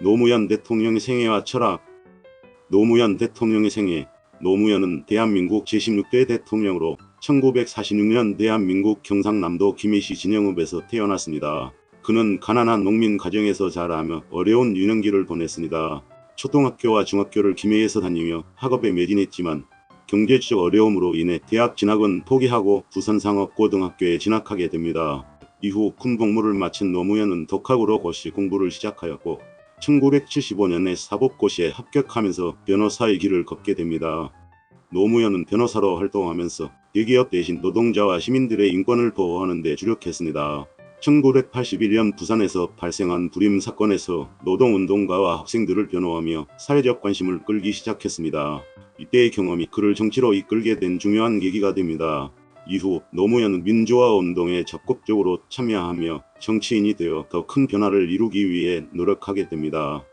노무현 대통령의 생애와 철학. 노무현 대통령의 생애. 노무현은 대한민국 제16대 대통령으로 1946년 대한민국 경상남도 김해시 진영읍에서 태어났습니다. 그는 가난한 농민 가정에서 자라며 어려운 유년기를 보냈습니다. 초등학교와 중학교를 김해에서 다니며 학업에 매진했지만 경제적 어려움으로 인해 대학 진학은 포기하고 부산상업고등학교에 진학하게 됩니다. 이후 군복무를 마친 노무현은 독학으로 고시 공부를 시작하였고 1975년에 사법고시에 합격하면서 변호사의 길을 걷게 됩니다. 노무현은 변호사로 활동하면서 대기업 대신 노동자와 시민들의 인권을 보호하는 데 주력했습니다. 1981년 부산에서 발생한 불임 사건에서 노동운동가와 학생들을 변호하며 사회적 관심을 끌기 시작했습니다. 이때의 경험이 그를 정치로 이끌게 된 중요한 계기가 됩니다. 이후 노무현은 민주화 운동에 적극적으로 참여하며 정치인이 되어 더 큰 변화를 이루기 위해 노력하게 됩니다.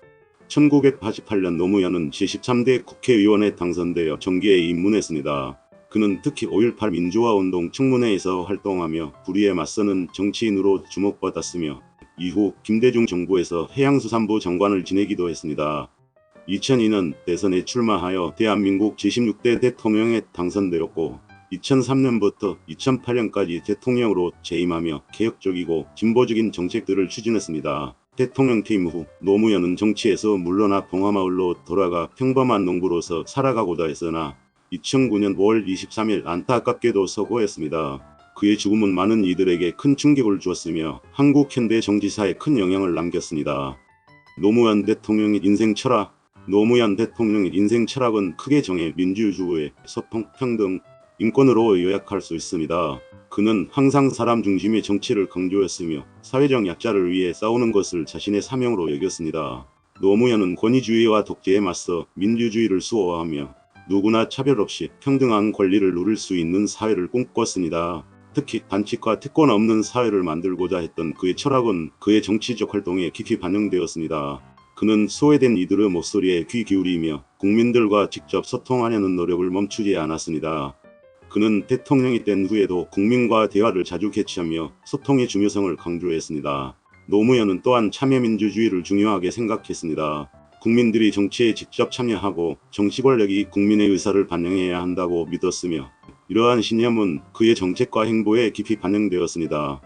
1988년 노무현은 제13대 국회의원에 당선되어 정계에 입문했습니다. 그는 특히 5.18 민주화운동 청문회에서 활동하며 불의에 맞서는 정치인으로 주목받았으며 이후 김대중 정부에서 해양수산부 장관을 지내기도 했습니다. 2002년 대선에 출마하여 대한민국 제16대 대통령에 당선되었고 2003년부터 2008년까지 대통령으로 재임하며 개혁적이고 진보적인 정책들을 추진했습니다. 대통령 퇴임 후 노무현은 정치에서 물러나 봉화마을로 돌아가 평범한 농부로서 살아가고자 했으나 2009년 5월 23일 안타깝게도 서거했습니다. 그의 죽음은 많은 이들에게 큰 충격을 주었으며 한국 현대 정치사에 큰 영향을 남겼습니다. 노무현 대통령의 인생 철학. 노무현 대통령의 인생 철학은 크게 정해 민주주의, 소통, 평등, 인권으로 요약할 수 있습니다. 그는 항상 사람 중심의 정치를 강조했으며 사회적 약자를 위해 싸우는 것을 자신의 사명으로 여겼습니다. 노무현은 권위주의와 독재에 맞서 민주주의를 수호하며 누구나 차별 없이 평등한 권리를 누릴 수 있는 사회를 꿈꿨습니다. 특히 단칙과 특권 없는 사회를 만들고자 했던 그의 철학은 그의 정치적 활동에 깊이 반영되었습니다. 그는 소외된 이들의 목소리에 귀 기울이며 국민들과 직접 소통하려는 노력을 멈추지 않았습니다. 그는 대통령이 된 후에도 국민과 대화를 자주 개최하며 소통의 중요성을 강조했습니다. 노무현은 또한 참여민주주의를 중요하게 생각했습니다. 국민들이 정치에 직접 참여하고 정치 권력이 국민의 의사를 반영해야 한다고 믿었으며 이러한 신념은 그의 정책과 행보에 깊이 반영되었습니다.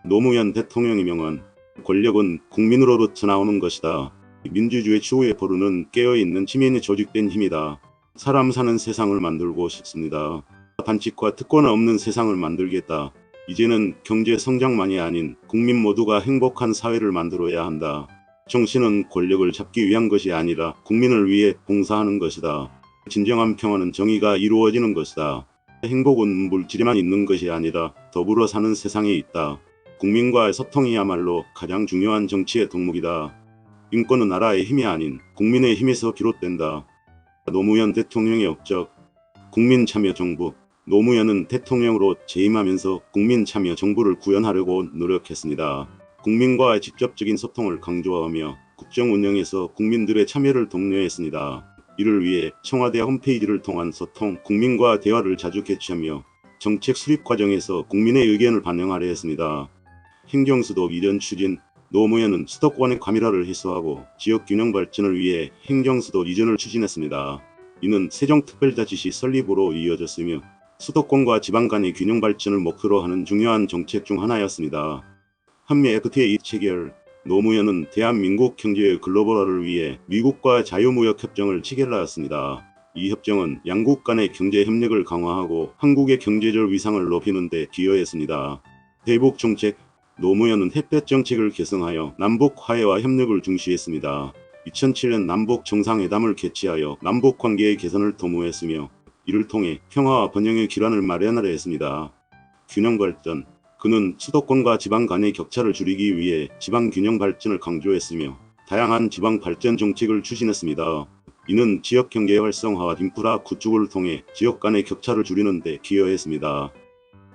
노무현 대통령의 명언. 권력은 국민으로부터 나오는 것이다. 민주주의 추구의 보루는 깨어있는 지면이 조직된 힘이다. 사람 사는 세상을 만들고 싶습니다. 반칙과 특권 없는 세상을 만들겠다. 이제는 경제 성장만이 아닌 국민 모두가 행복한 사회를 만들어야 한다. 정치는 권력을 잡기 위한 것이 아니라 국민을 위해 봉사하는 것이다. 진정한 평화는 정의가 이루어지는 것이다. 행복은 물질에만 있는 것이 아니라 더불어 사는 세상에 있다. 국민과의 소통이야말로 가장 중요한 정치의 덕목이다. 인권은 나라의 힘이 아닌 국민의 힘에서 비롯된다. 노무현 대통령의 업적. 국민참여정부. 노무현은 대통령으로 재임하면서 국민참여정부를 구현하려고 노력했습니다. 국민과의 직접적인 소통을 강조하며 국정 운영에서 국민들의 참여를 독려했습니다. 이를 위해 청와대 홈페이지를 통한 소통, 국민과 대화를 자주 개최하며 정책 수립 과정에서 국민의 의견을 반영하려 했습니다. 행정수도 이전 추진. 노무현은 수도권의 과밀화를 해소하고 지역 균형 발전을 위해 행정수도 이전을 추진했습니다. 이는 세종특별자치시 설립으로 이어졌으며 수도권과 지방 간의 균형 발전을 목표로 하는 중요한 정책 중 하나였습니다. 한미 FTA 체결. 노무현은 대한민국 경제의 글로벌화를 위해 미국과 자유무역협정을 체결하였습니다. 이 협정은 양국 간의 경제 협력을 강화하고 한국의 경제적 위상을 높이는 데 기여했습니다. 대북 정책. 노무현은 햇볕 정책을 개성하여 남북 화해와 협력을 중시했습니다. 2007년 남북 정상회담을 개최하여 남북 관계의 개선을 도모했으며 이를 통해 평화와 번영의 기반을 마련하려 했습니다. 균형 발전. 그는 수도권과 지방 간의 격차를 줄이기 위해 지방 균형 발전을 강조했으며 다양한 지방 발전 정책을 추진했습니다. 이는 지역 경제 활성화와 인프라 구축을 통해 지역 간의 격차를 줄이는 데 기여했습니다.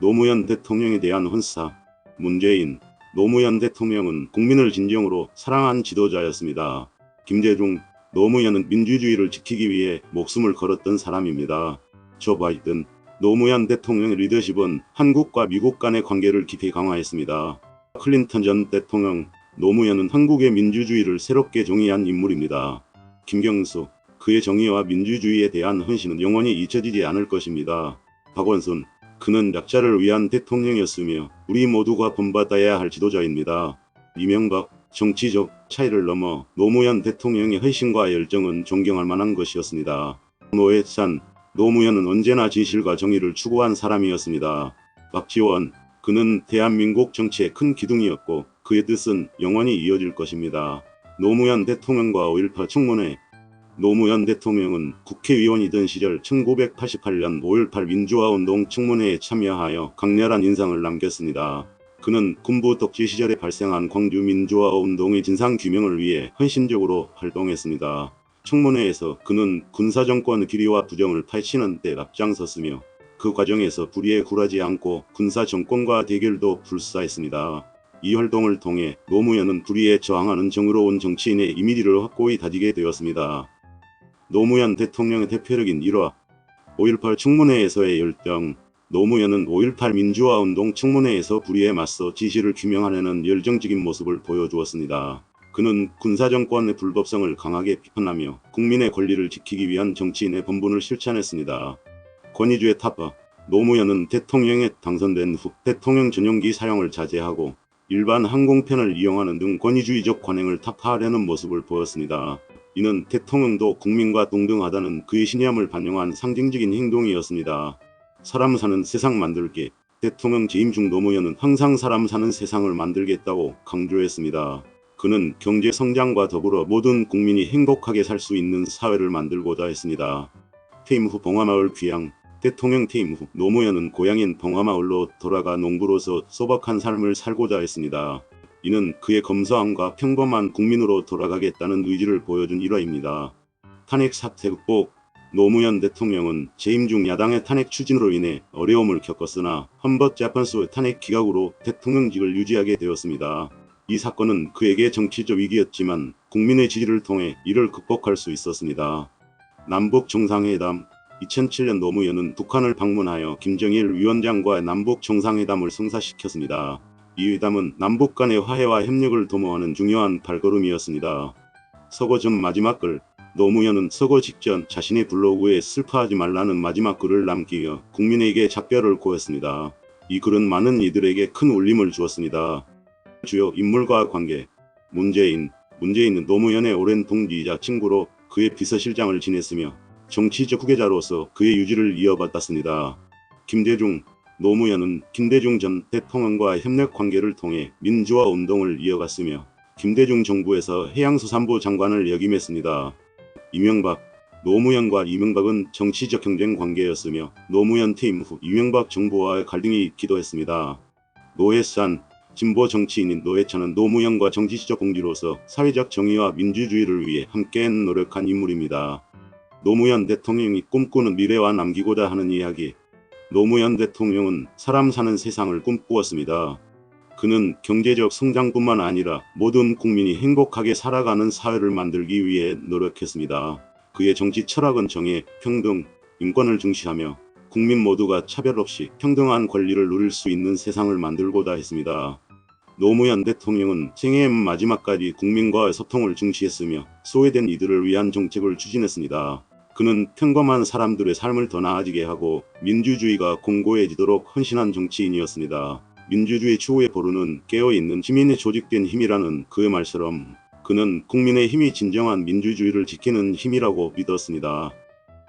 노무현 대통령에 대한 헌사. 문재인. 노무현 대통령은 국민을 진정으로 사랑한 지도자였습니다. 김대중. 노무현은 민주주의를 지키기 위해 목숨을 걸었던 사람입니다. 조 바이든. 노무현 대통령의 리더십은 한국과 미국 간의 관계를 깊이 강화했습니다. 클린턴 전 대통령. 노무현은 한국의 민주주의를 새롭게 정의한 인물입니다. 김경수, 그의 정의와 민주주의에 대한 헌신은 영원히 잊혀지지 않을 것입니다. 박원순, 그는 약자를 위한 대통령이었으며 우리 모두가 본받아야 할 지도자입니다. 이명박, 정치적 차이를 넘어 노무현 대통령의 헌신과 열정은 존경할 만한 것이었습니다. 노회찬, 노무현은 언제나 진실과 정의를 추구한 사람이었습니다. 박지원, 그는 대한민국 정치의 큰 기둥이었고 그의 뜻은 영원히 이어질 것입니다. 노무현 대통령과 5.18 청문회. 노무현 대통령은 국회의원이던 시절 1988년 5.18 민주화운동 청문회에 참여하여 강렬한 인상을 남겼습니다. 그는 군부 독재 시절에 발생한 광주 민주화운동의 진상규명을 위해 헌신적으로 활동했습니다. 청문회에서 그는 군사정권 비리와 부정을 파헤치는 데 앞장섰으며 그 과정에서 불의에 굴하지 않고 군사정권과 대결도 불사했습니다. 이 활동을 통해 노무현은 불의에 저항하는 정의로운 정치인의 이미지를 확고히 다지게 되었습니다. 노무현 대통령의 대표적인 일화 5.18 청문회에서의 열정. 노무현은 5.18 민주화운동 청문회에서 불의에 맞서 진실을 규명하려는 열정적인 모습을 보여주었습니다. 그는 군사정권의 불법성을 강하게 비판하며 국민의 권리를 지키기 위한 정치인의 본분을 실천했습니다. 권위주의 타파. 노무현은 대통령에 당선된 후 대통령 전용기 사용을 자제하고 일반 항공편을 이용하는 등 권위주의적 관행을 타파하려는 모습을 보였습니다. 이는 대통령도 국민과 동등하다는 그의 신념을 반영한 상징적인 행동이었습니다. 사람 사는 세상 만들기. 대통령 재임 중 노무현은 항상 사람 사는 세상을 만들겠다고 강조했습니다. 그는 경제 성장과 더불어 모든 국민이 행복하게 살 수 있는 사회를 만들고자 했습니다. 퇴임 후 봉화마을 귀향. 대통령 퇴임 후 노무현은 고향인 봉화마을로 돌아가 농부로서 소박한 삶을 살고자 했습니다. 이는 그의 검소함과 평범한 국민으로 돌아가겠다는 의지를 보여준 일화입니다. 탄핵 사태 극복. 노무현 대통령은 재임 중 야당의 탄핵 추진으로 인해 어려움을 겪었으나 헌법재판소의 탄핵 기각으로 대통령직을 유지하게 되었습니다. 이 사건은 그에게 정치적 위기였지만 국민의 지지를 통해 이를 극복할 수 있었습니다. 남북 정상회담. 2007년 노무현은 북한을 방문하여 김정일 위원장과 남북 정상회담을 성사시켰습니다. 이 회담은 남북 간의 화해와 협력을 도모하는 중요한 발걸음이었습니다. 서거 전 마지막 글. 노무현은 서거 직전 자신의 블로그에 슬퍼하지 말라는 마지막 글을 남기며 국민에게 작별을 고했습니다. 이 글은 많은 이들에게 큰 울림을 주었습니다. 주요 인물과 관계. 문재인은 노무현의 오랜 동지이자 친구로 그의 비서실장을 지냈으며 정치적 후계자로서 그의 유지를 이어받았습니다. 김대중. 노무현은 김대중 전 대통령과 협력 관계를 통해 민주화 운동을 이어갔으며 김대중 정부에서 해양수산부 장관을 역임했습니다. 이명박. 노무현과 이명박은 정치적 경쟁 관계였으며 노무현 퇴임 후 이명박 정부와의 갈등이 있기도 했습니다. 노회찬. 진보 정치인인 노회찬은 노무현과 정치적 공지로서 사회적 정의와 민주주의를 위해 함께 노력한 인물입니다. 노무현 대통령이 꿈꾸는 미래와 남기고자 하는 이야기. 노무현 대통령은 사람 사는 세상을 꿈꾸었습니다. 그는 경제적 성장뿐만 아니라 모든 국민이 행복하게 살아가는 사회를 만들기 위해 노력했습니다. 그의 정치 철학은 정의, 평등, 인권을 중시하며 국민 모두가 차별 없이 평등한 권리를 누릴 수 있는 세상을 만들고자 했습니다. 노무현 대통령은 생애 마지막까지 국민과의 소통을 중시했으며 소외된 이들을 위한 정책을 추진했습니다. 그는 평범한 사람들의 삶을 더 나아지게 하고 민주주의가 공고해지도록 헌신한 정치인이었습니다. 민주주의 추구의 보루는 깨어있는 시민의 조직된 힘이라는 그의 말처럼 그는 국민의 힘이 진정한 민주주의를 지키는 힘이라고 믿었습니다.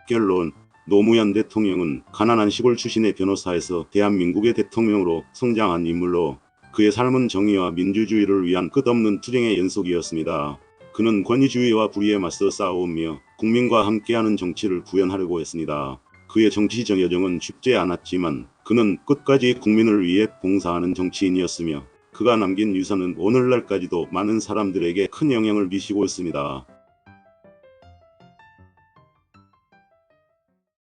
결론. 노무현 대통령은 가난한 시골 출신의 변호사에서 대한민국의 대통령으로 성장한 인물로 그의 삶은 정의와 민주주의를 위한 끝없는 투쟁의 연속이었습니다. 그는 권위주의와 불의에 맞서 싸우며 국민과 함께하는 정치를 구현하려고 했습니다. 그의 정치적 여정은 쉽지 않았지만 그는 끝까지 국민을 위해 봉사하는 정치인이었으며 그가 남긴 유산은 오늘날까지도 많은 사람들에게 큰 영향을 미치고 있습니다.